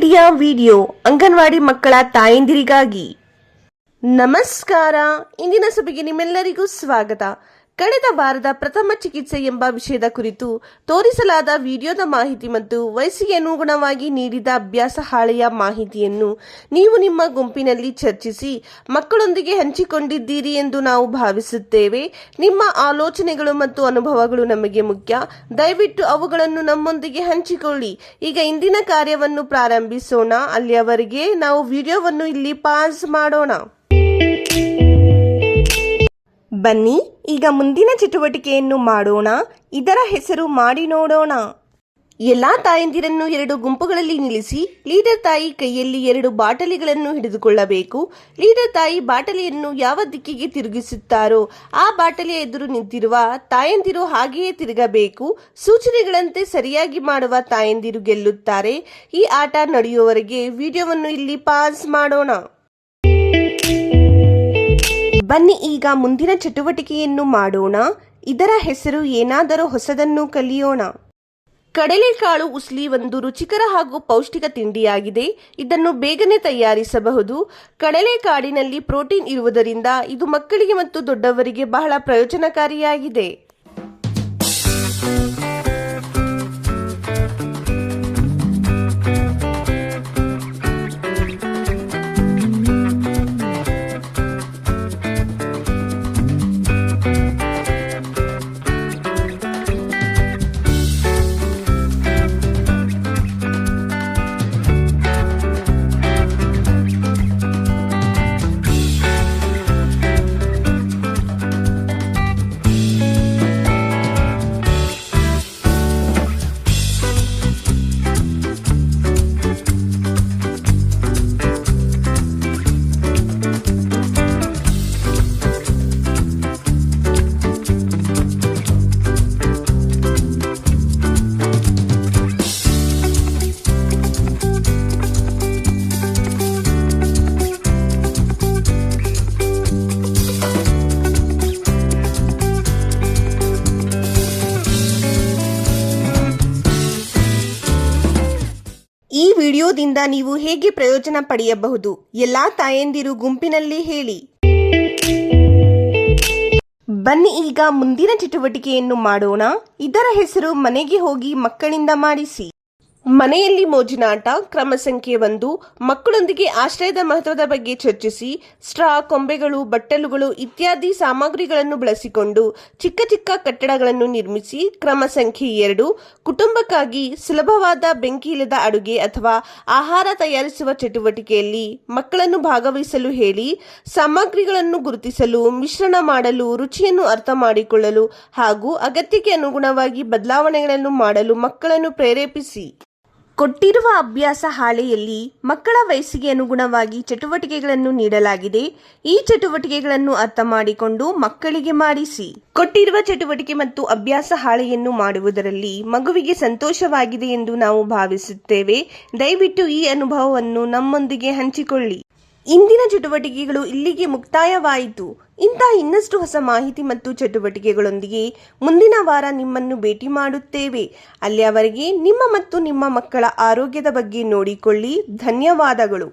Idea video anganwadi ಮಕ್ಕಳ ತಾಯಂದಿರಿಗಾಗಿ. ನಮಸ್ಕಾರ. ಇಂದಿನ ಸಭೆಗೆ ನಿಮ್ಮೆಲ್ಲರಿಗೂ ಸ್ವಾಗತ. ಕಳೆದ ವಾರದ ಪ್ರಥಮ ಚಿಕಿತ್ಸೆ ಎಂಬ ವಿಷಯದ ಕುರಿತು ತೋರಿಸಲಾದ ವಿಡಿಯೋದ ಮಾಹಿತಿ ಮತ್ತು ವಯಸ್ಸಿಗೆ ಅನುಗುಣವಾಗಿ ನೀಡಿದ ಅಭ್ಯಾಸ ಹಾಳೆಯ ಮಾಹಿತಿಯನ್ನು ನೀವು ನಿಮ್ಮ ಗುಂಪಿನಲ್ಲಿ ಚರ್ಚಿಸಿ ಮಕ್ಕಳೊಂದಿಗೆ ಹಂಚಿಕೊಂಡಿದ್ದೀರಿ ಎಂದು ನಾವು ಭಾವಿಸುತ್ತೇವೆ. ನಿಮ್ಮ ಆಲೋಚನೆಗಳು ಮತ್ತು ಅನುಭವಗಳು ನಮಗೆ ಮುಖ್ಯ. ದಯವಿಟ್ಟು ಅವುಗಳನ್ನು ನಮ್ಮೊಂದಿಗೆ ಹಂಚಿಕೊಳ್ಳಿ. ಈಗ ಇಂದಿನ ಕಾರ್ಯವನ್ನು ಪ್ರಾರಂಭಿಸೋಣ. ಅಲ್ಲಿಯವರೆಗೆ ನಾವು ವಿಡಿಯೋವನ್ನು ಇಲ್ಲಿ ಪಾಸ್ ಮಾಡೋಣ. ಬನ್ನಿ ಈಗ ಮುಂದಿನ ಚಟುವಟಿಕೆಯನ್ನು ಮಾಡೋಣ. ಇದರ ಹೆಸರು ಮಾಡಿ ನೋಡೋಣ. ಎಲ್ಲಾ ತಾಯಂದಿರನ್ನು 2 ಗುಂಪುಗಳಲ್ಲಿ ನಿಲ್ಲಿಸಿ ಲೀಡರ್ ತಾಯಿ ಕೈಯಲ್ಲಿ 2 ಬಾಟಲಿಗಳನ್ನು ಹಿಡಿದುಕೊಳ್ಳಬೇಕು. ಲೀಡರ್ ತಾಯಿ ಬಾಟಲಿಯನ್ನು ಯಾವ ದಿಕ್ಕಿಗೆ ತಿರುಗಿಸುತ್ತಾರೋ ಆ ಬಾಟಲಿಯ ಎದುರು ನಿಂತಿರುವ ತಾಯಂದಿರು ಹಾಗೆಯೇ ತಿರುಗಬೇಕು. ಸೂಚನೆಗಳಂತೆ ಸರಿಯಾಗಿ ಮಾಡುವ ತಾಯಂದಿರು ಗೆಲ್ಲುತ್ತಾರೆ. ಈ ಆಟ ನಡೆಯುವವರೆಗೆ ವಿಡಿಯೋವನ್ನು ಇಲ್ಲಿ ಪಾಸ್ ಮಾಡೋಣ. ಬನ್ನಿ ಈಗ ಮುಂದಿನ ಚಟುವಟಿಕೆಯನ್ನು ಮಾಡೋಣ. ಇದರ ಹೆಸರು ಏನಾದರೂ ಹೊಸದನ್ನು ಕಲಿಯೋಣ. ಕಡಲೆಕಾಳು ಉಸ್ಲಿ ಒಂದು ರುಚಿಕರ ಹಾಗೂ ಪೌಷ್ಟಿಕ ತಿಂಡಿಯಾಗಿದೆ. ಇದನ್ನು ಬೇಗನೆ ತಯಾರಿಸಬಹುದು. ಕಡಲೆಕಾಳಿನಲ್ಲಿ ಪ್ರೋಟೀನ್ ಇರುವುದರಿಂದ ಇದು ಮಕ್ಕಳಿಗೆ ಮತ್ತು ದೊಡ್ಡವರಿಗೆ ಬಹಳ ಪ್ರಯೋಜನಕಾರಿಯಾಗಿದೆ. ಈ ವಿಡಿಯೋದಿಂದ ನೀವು ಹೇಗೆ ಪ್ರಯೋಜನ ಪಡೆಯಬಹುದು? ಎಲ್ಲಾ ತಾಯಂದಿರು ಗುಂಪಿನಲ್ಲಿ ಹೇಳಿ. ಬನ್ನಿ ಈಗ ಮುಂದಿನ ಚಟುವಟಿಕೆಯನ್ನು ಮಾಡೋಣ. ಇದರ ಹೆಸರು ಮನೆಗೆ ಹೋಗಿ ಮಕ್ಕಳಿಂದ ಮಾಡಿಸಿ. ಮನೆಯಲ್ಲಿ ಮೋಜಿನಾಟ. ಕ್ರಮ ಸಂಖ್ಯೆ 1. ಮಕ್ಕಳೊಂದಿಗೆ ಆಶ್ರಯದ ಮಹತ್ವದ ಬಗ್ಗೆ ಚರ್ಚಿಸಿ. ಸ್ಟ್ರಾ, ಕೊಂಬೆಗಳು, ಬಟ್ಟಲುಗಳು ಇತ್ಯಾದಿ ಸಾಮಗ್ರಿಗಳನ್ನು ಬಳಸಿಕೊಂಡು ಚಿಕ್ಕ ಚಿಕ್ಕ ಕಟ್ಟಡಗಳನ್ನು ನಿರ್ಮಿಸಿ. ಕ್ರಮ ಸಂಖ್ಯೆ 2. ಕುಟುಂಬಕ್ಕಾಗಿ ಸುಲಭವಾದ ಬೆಂಕಿ ಇಲ್ಲದ ಅಡುಗೆ ಅಥವಾ ಆಹಾರ ತಯಾರಿಸುವ ಚಟುವಟಿಕೆಯಲ್ಲಿ ಮಕ್ಕಳನ್ನು ಭಾಗವಹಿಸಲು ಹೇಳಿ. ಸಾಮಗ್ರಿಗಳನ್ನು ಗುರುತಿಸಲು, ಮಿಶ್ರಣ ಮಾಡಲು, ರುಚಿಯನ್ನು ಅರ್ಥ ಮಾಡಿಕೊಳ್ಳಲು ಹಾಗೂ ಅಗತ್ಯಕ್ಕೆ ಅನುಗುಣವಾಗಿ ಬದಲಾವಣೆಗಳನ್ನು ಮಾಡಲು ಮಕ್ಕಳನ್ನು ಪ್ರೇರೇಪಿಸಿ. ಕೊಟ್ಟಿರುವ ಅಭ್ಯಾಸ ಹಾಳೆಯಲ್ಲಿ ಮಕ್ಕಳ ವಯಸ್ಸಿಗೆ ಅನುಗುಣವಾಗಿ ಚಟುವಟಿಕೆಗಳನ್ನು ನೀಡಲಾಗಿದೆ. ಈ ಚಟುವಟಿಕೆಗಳನ್ನು ಅರ್ಥ ಮಾಡಿಕೊಂಡು ಮಕ್ಕಳಿಗೆ ಮಾಡಿಸಿ. ಕೊಟ್ಟಿರುವ ಚಟುವಟಿಕೆ ಮತ್ತು ಅಭ್ಯಾಸ ಹಾಳೆಯನ್ನು ಮಾಡುವುದರಲ್ಲಿ ಮಗುವಿಗೆ ಸಂತೋಷವಾಗಿದೆ ಎಂದು ನಾವು ಭಾವಿಸುತ್ತೇವೆ. ದಯವಿಟ್ಟು ಈ ಅನುಭವವನ್ನು ನಮ್ಮೊಂದಿಗೆ ಹಂಚಿಕೊಳ್ಳಿ. ಇಂದಿನ ಚಟುವಟಿಕೆಗಳು ಇಲ್ಲಿಗೆ ಮುಕ್ತಾಯವಾಯಿತು. ಇನ್ನಷ್ಟು ಹೊಸ ಮಾಹಿತಿ ಮತ್ತು ಚಟುವಟಿಕೆಗಳೊಂದಿಗೆ ಮುಂದಿನ ವಾರ ನಿಮ್ಮನ್ನು ಭೇಟಿ ಮಾಡುತ್ತೇವೆ. ಅಲ್ಲಿಯವರೆಗೆ ನಿಮ್ಮ ಮತ್ತು ನಿಮ್ಮ ಮಕ್ಕಳ ಆರೋಗ್ಯದ ಬಗ್ಗೆ ನೋಡಿಕೊಳ್ಳಿ. ಧನ್ಯವಾದಗಳು.